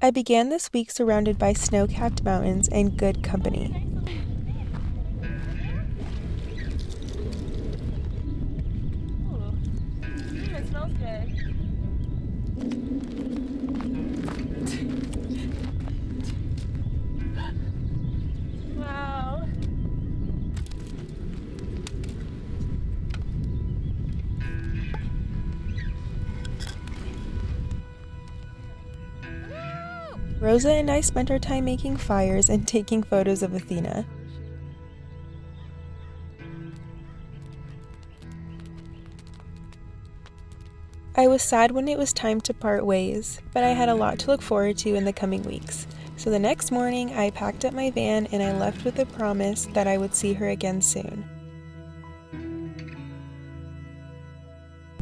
I began this week surrounded by snow-capped mountains and good company. It smells good. Wow. Rosa and I spent our time making fires and taking photos of Athena. I was sad when it was time to part ways, but I had a lot to look forward to in the coming weeks. So the next morning, I packed up my van and I left with a promise that I would see her again soon.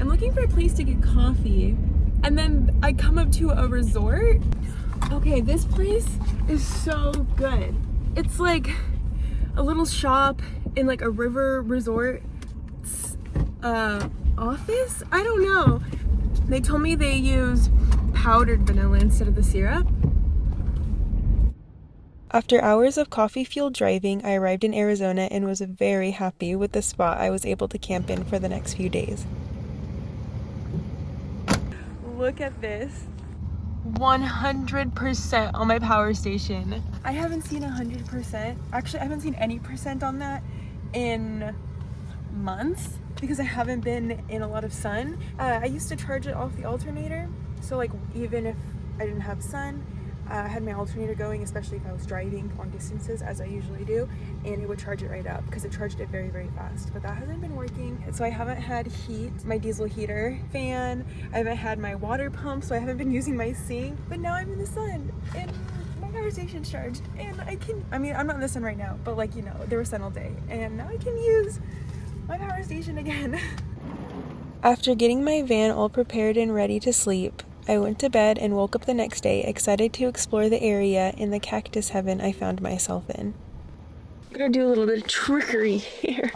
I'm looking for a place to get coffee, and then I come up to a resort. Okay, this place is so good. It's like a little shop in like a river resort office? I don't know. They told me they use powdered vanilla instead of the syrup. After hours of coffee-fueled driving, I arrived in Arizona and was very happy with the spot I was able to camp in for the next few days. Look at this. 100% on my power station. I haven't seen 100%. Actually, I haven't seen any percent on that in months because I haven't been in a lot of sun. I used to charge it off the alternator. So like even if I didn't have sun, I had my alternator going, especially if I was driving long distances as I usually do, and it would charge it right up because it charged it very, very fast. But that hasn't been working. So I haven't had heat, my diesel heater, fan. I haven't had my water pump, so I haven't been using my sink. But now I'm in the sun and my power station's charged and I'm not in the sun right now, but like, you know, there was sun all day and now I can use my power station again. After getting my van all prepared and ready to sleep, I went to bed and woke up the next day excited to explore the area in the cactus heaven I found myself in. I'm gonna do a little bit of trickery here.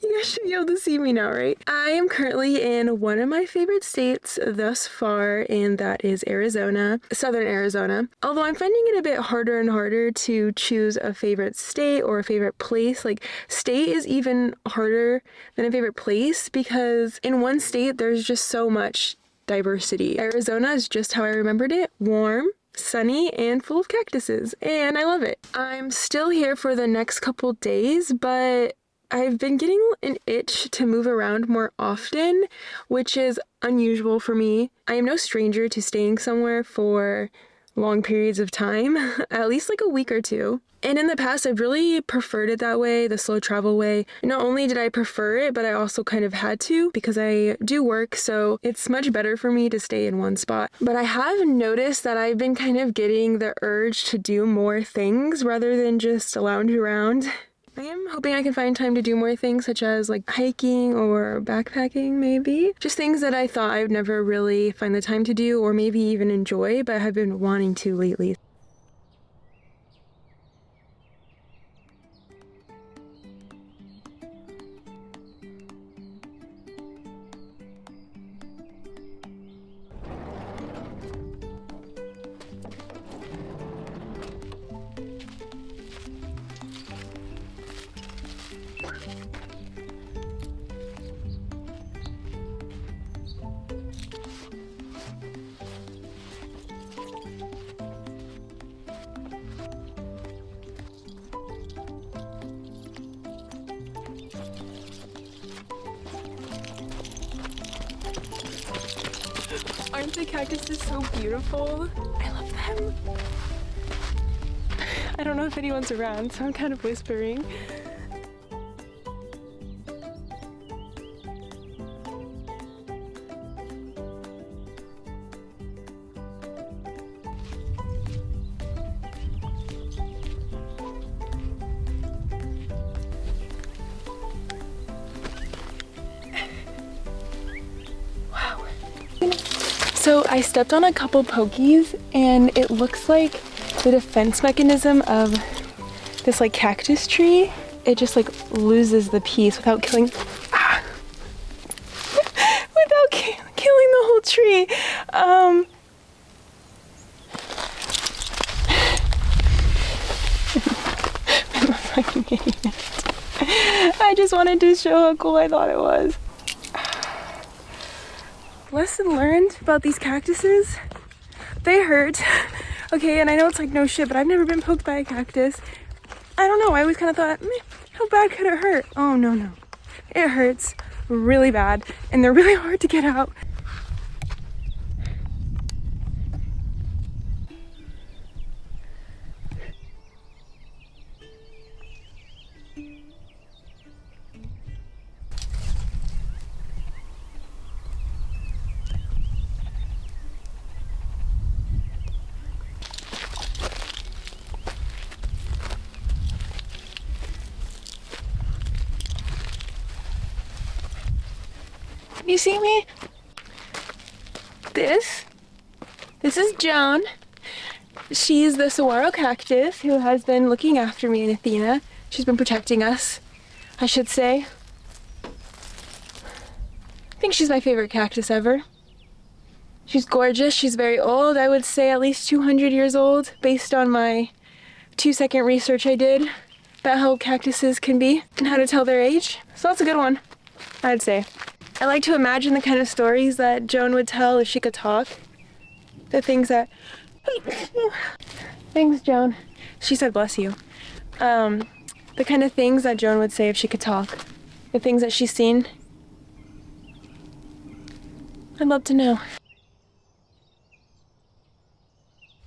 You guys should be able to see me now, right? I am currently in one of my favorite states thus far, and that is Arizona, southern Arizona. Although I'm finding it a bit harder and harder to choose a favorite state or a favorite place. Like, state is even harder than a favorite place because in one state there's just so much diversity. Arizona is just how I remembered it: warm, sunny, and full of cactuses, and I love it. I'm still here for the next couple days, but I've been getting an itch to move around more often, which is unusual for me. I am no stranger to staying somewhere for long periods of time, at least like a week or two. And in the past, I've really preferred it that way, the slow travel way. Not only did I prefer it, but I also kind of had to because I do work, so it's much better for me to stay in one spot. But I have noticed that I've been kind of getting the urge to do more things rather than just lounge around. I am hoping I can find time to do more things such as like hiking or backpacking maybe. Just things that I thought I would never really find the time to do or maybe even enjoy, but have been wanting to lately. Aren't the cactuses so beautiful? I love them. I don't know if anyone's around, so I'm kind of whispering. So I stepped on a couple pokies and it looks like the defense mechanism of this like cactus tree, it just like loses the piece without killing, without killing the whole tree. just wanted to show how cool I thought it was. Lesson learned about these cactuses, they hurt. Okay, and I know it's like no shit, but I've never been poked by a cactus. I don't know, I always kind of thought, how bad could it hurt? Oh, no. It hurts really bad, and they're really hard to get out. You see me? This is Joan. She's the saguaro cactus who has been looking after me and Athena. She's been protecting us, I should say. I think she's my favorite cactus ever. She's gorgeous. She's very old. I would say at least 200 years old based on my 2-second research I did about how cactuses can be and how to tell their age. So that's a good one, I'd say. I like to imagine the kind of stories that Joan would tell if she could talk. The things that... Thanks, Joan. She said bless you. The kind of things that Joan would say if she could talk. The things that she's seen. I'd love to know.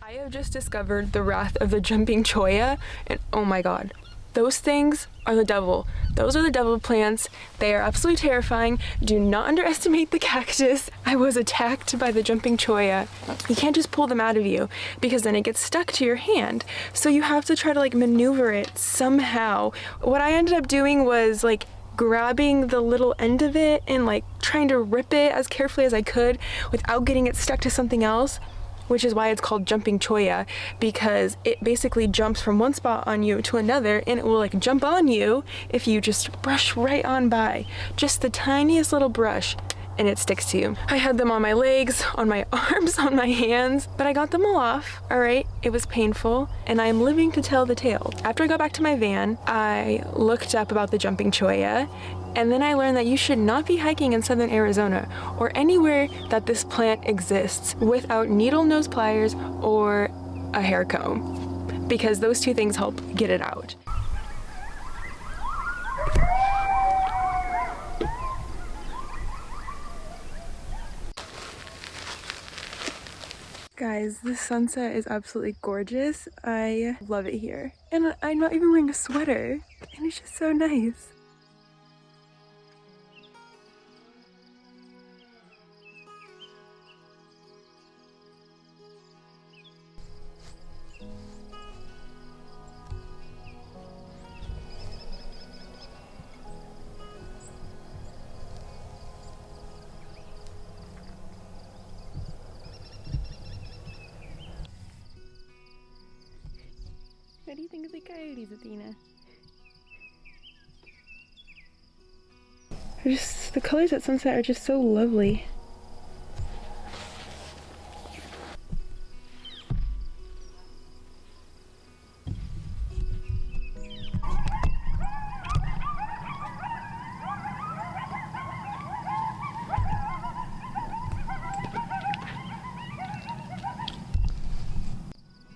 I have just discovered the wrath of the jumping cholla, and oh my god. Those things are the devil. Those are the devil plants. They are absolutely terrifying. Do not underestimate the cactus. I was attacked by the jumping cholla. You can't just pull them out of you because then it gets stuck to your hand. So you have to try to like maneuver it somehow. What I ended up doing was like grabbing the little end of it and like trying to rip it as carefully as I could without getting it stuck to something else. Which is why it's called jumping cholla, because it basically jumps from one spot on you to another, and it will like jump on you if you just brush right on by. Just the tiniest little brush, and it sticks to you. I had them on my legs, on my arms, on my hands, but I got them all off, all right? It was painful, and I am living to tell the tale. After I got back to my van, I looked up about the jumping cholla, and then I learned that you should not be hiking in southern Arizona or anywhere that this plant exists without needle nose pliers or a hair comb, because those two things help get it out. Guys, the sunset is absolutely gorgeous. I love it here. And I'm not even wearing a sweater, and it's just so nice. What do you think of the coyotes, Athena? The colors at sunset are just so lovely.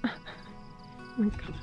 Oh my God.